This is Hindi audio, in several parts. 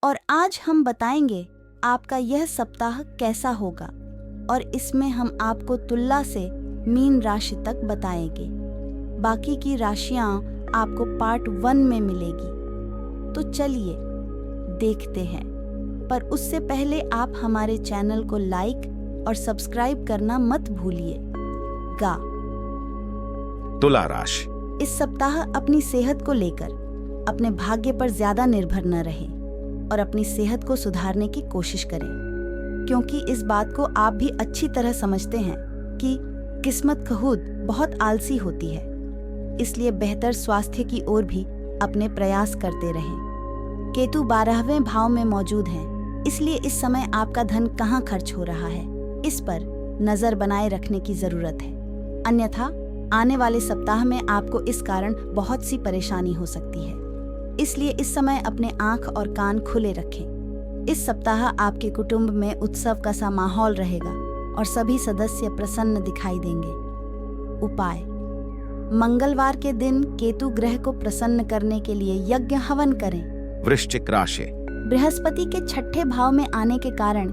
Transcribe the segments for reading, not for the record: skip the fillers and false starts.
और आज हम बताएंगे आपका यह सप्ताह कैसा होगा और इसमें हम आपको तुला से मीन राशि तक बताएंगे। बाकी की राशियां आपको पार्ट 1 में मिलेगी। तो चलिए देखते हैं, पर उससे पहले आप हमारे चैनल को लाइक और सब्सक्राइब करना मत भूलिएगा। तुला राशि। इस सप्ताह अपनी सेहत को लेकर अपने भाग्य पर ज्यादा निर्भर न रहें और अपनी सेहत को सुधारने की कोशिश करें, क्योंकि इस बात को आप भी अच्छी तरह समझते हैं कि किस्मत खुद बहुत आलसी होती है। इसलिए बेहतर स्वास्थ्य की ओर भी अपने प्रयास करते रहें। केतु 12वें भाव में मौजूद हैं, इसलिए इस समय आपका धन कहाँ खर्च हो रहा है, इस पर नजर बनाए रखने की जरूरत है। अन्यथा आने वाले सप्ताह में आपको इस कारण बहुत सी परेशानी हो सकती है। इसलिए इस समय अपने आंख और कान खुले रखें। इस सप्ताह आपके कुटुंब में उत्सव का सा माहौल रहेगा और सभी सदस्य प्रसन्न दिखाई देंगे। उपाय: मंगलवार के दिन केतु ग्रह को प्रसन्न करने के लिए यज्ञ हवन करें। वृश्चिक राशि। बृहस्पति के 6ठे भाव में आने के कारण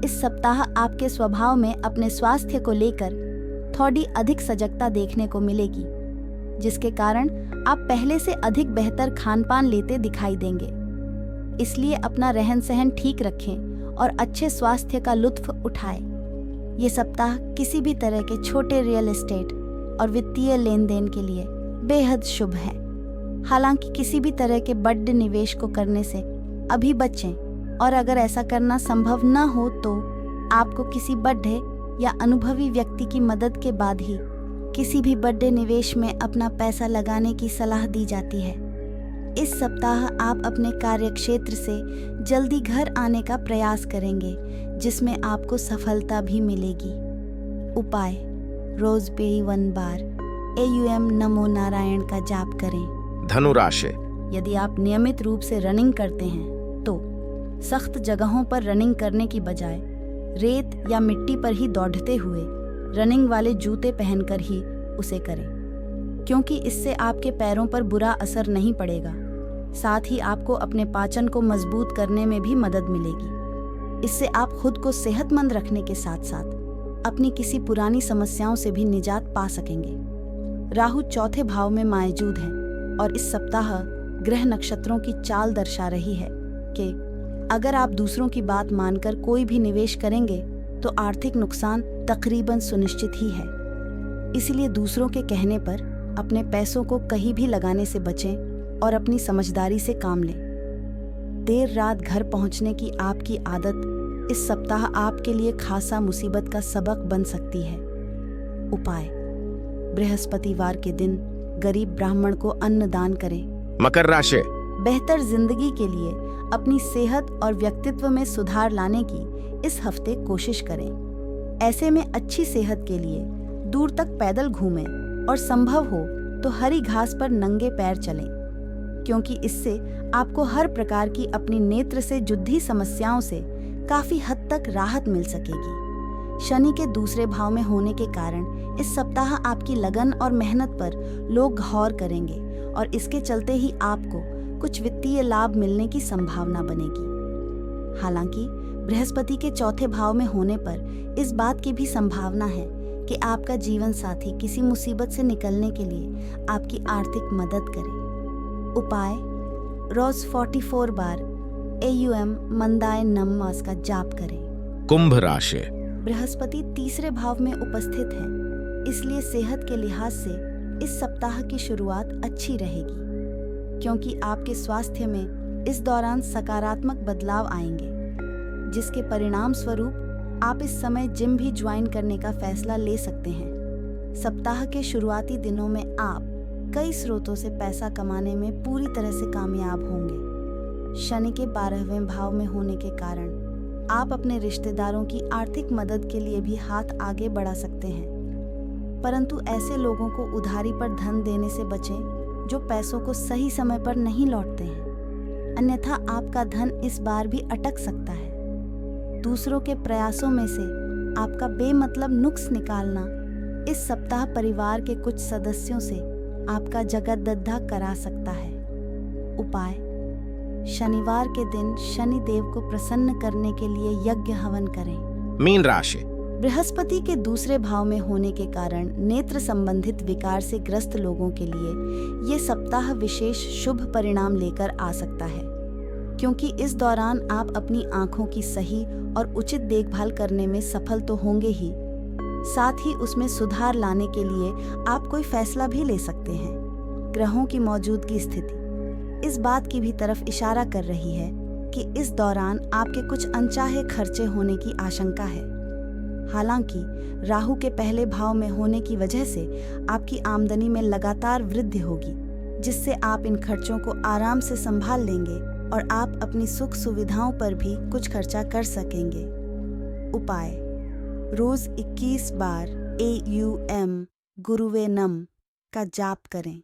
इस सप्ताह आपके स्वभाव में अपने स्वास्थ्य को लेकर थोड़ी अधिक सजगता देखने को मिलेगी, जिसके कारण आप पहले से अधिक बेहतर खान-पान लेते दिखाई देंगे। इसलिए अपना रहन सहन ठीक रखें और अच्छे स्वास्थ्य का लुत्फ उठाएं। ये सप्ताह किसी भी तरह के छोटे रियल एस्टेट और वित्तीय लेन देन के लिए बेहद शुभ है। हालांकि किसी भी तरह के बड़े निवेश को करने से अभी बचें, और अगर ऐसा करना संभव न हो तो आपको किसी बड़े या अनुभवी व्यक्ति की मदद के बाद ही किसी भी बड़े निवेश में अपना पैसा लगाने की सलाह दी जाती है। इस सप्ताह आप अपने कार्यक्षेत्र से जल्दी घर आने का प्रयास करेंगे, जिसमें आपको सफलता भी मिलेगी। उपाय: रोज 51 बार AUM नमो नारायण का जाप करें। धनु राशि। यदि आप नियमित रूप से रनिंग करते हैं तो सख्त जगहों पर रनिंग करने की बजाय रेत या मिट्टी पर ही दौड़ते हुए रनिंग वाले जूते पहनकर ही उसे करें, क्योंकि इससे आपके पैरों पर बुरा असर नहीं पड़ेगा। साथ ही आपको अपने पाचन को मजबूत करने में भी मदद मिलेगी। इससे आप खुद को सेहतमंद रखने के साथ साथ अपनी किसी पुरानी समस्याओं से भी निजात पा सकेंगे। राहु 4थे भाव में मौजूद है और इस सप्ताह ग्रह नक्षत्रों की चाल दर्शा रही है कि अगर आप दूसरों की बात मानकर कोई भी निवेश करेंगे तो आर्थिक नुकसान तकरीबन सुनिश्चित ही है। इसलिए दूसरों के कहने पर अपने पैसों को कहीं भी लगाने से बचें और अपनी समझदारी से काम लें। देर रात घर पहुंचने की आपकी आदत इस सप्ताह आपके लिए खासा मुसीबत का सबक बन सकती है। उपाय: बृहस्पतिवार के दिन गरीब ब्राह्मण को अन्न दान करें। मकर राशि। बेहतर जिंदगी के लिए अपनी सेहत और व्यक्तित्व में सुधार लाने की इस हफ्ते कोशिश करें। ऐसे में अच्छी सेहत के लिए दूर तक पैदल घूमें और संभव हो तो हरी घास पर नंगे पैर चलें, क्योंकि इससे आपको हर प्रकार की अपनी नेत्र से जुड़ी समस्याओं से काफी हद तक राहत मिल सकेगी। शनि के 2रे भाव में होने के कारण इस सप्ताह आपकी लगन और मेहनत पर लोग गौर करेंगे और इसके चलते ही आपको कुछ वित्तीय लाभ मिलने की संभावना बनेगी। हालांकि बृहस्पति के 4थे भाव में होने पर इस बात की भी संभावना है कि आपका जीवन साथी किसी मुसीबत से निकलने के लिए आपकी आर्थिक मदद करे। उपाय: रोज 44 बार AUM मंदाय नमः का जाप करें। कुंभ राशि। बृहस्पति 3रे भाव में उपस्थित है, इसलिए सेहत के लिहाज से इस सप्ताह की शुरुआत अच्छी रहेगी, क्योंकि आपके स्वास्थ्य में इस दौरान सकारात्मक बदलाव आएंगे, जिसके परिणाम स्वरूप आप इस समय जिम भी ज्वाइन करने का फैसला ले सकते हैं। सप्ताह के शुरुआती दिनों में आप कई स्रोतों से पैसा कमाने में पूरी तरह से कामयाब होंगे। शनि के 12वें भाव में होने के कारण आप अपने रिश्तेदारों की आर्थिक मदद के लिए भी हाथ आगे बढ़ा सकते हैं, परंतु ऐसे लोगों को उधारी पर धन देने से बचें जो पैसों को सही समय पर नहीं लौटते हैं, अन्यथा आपका धन इस बार भी अटक सकता है। दूसरों के प्रयासों में से आपका बेमतलब नुक्स निकालना इस सप्ताह परिवार के कुछ सदस्यों से आपका जगतदद्दा करा सकता है। उपाय: शनिवार के दिन शनि देव को प्रसन्न करने के लिए यज्ञ हवन करें। मीन राशि। बृहस्पति के दूसरे भाव में होने के कारण नेत्र संबंधित विकार से ग्रस्त लोगों के लिए ये सप्ताह विशेष शुभ परिणाम लेकर आ सकता है, क्योंकि इस दौरान आप अपनी आंखों की सही और उचित देखभाल करने में सफल तो होंगे ही, साथ ही उसमें सुधार लाने के लिए आप कोई फैसला भी ले सकते हैं। ग्रहों की मौजूदगी स्थिति इस बात की भी तरफ इशारा कर रही है कि इस दौरान आपके कुछ अनचाहे खर्चे होने की आशंका है। हालांकि राहु के पहले भाव में होने की वजह से आपकी आमदनी में लगातार वृद्धि होगी, जिससे आप इन खर्चों को आराम से संभाल लेंगे और आप अपनी सुख सुविधाओं पर भी कुछ खर्चा कर सकेंगे। उपाय: रोज 21 बार AUM गुरुवे नम का जाप करें।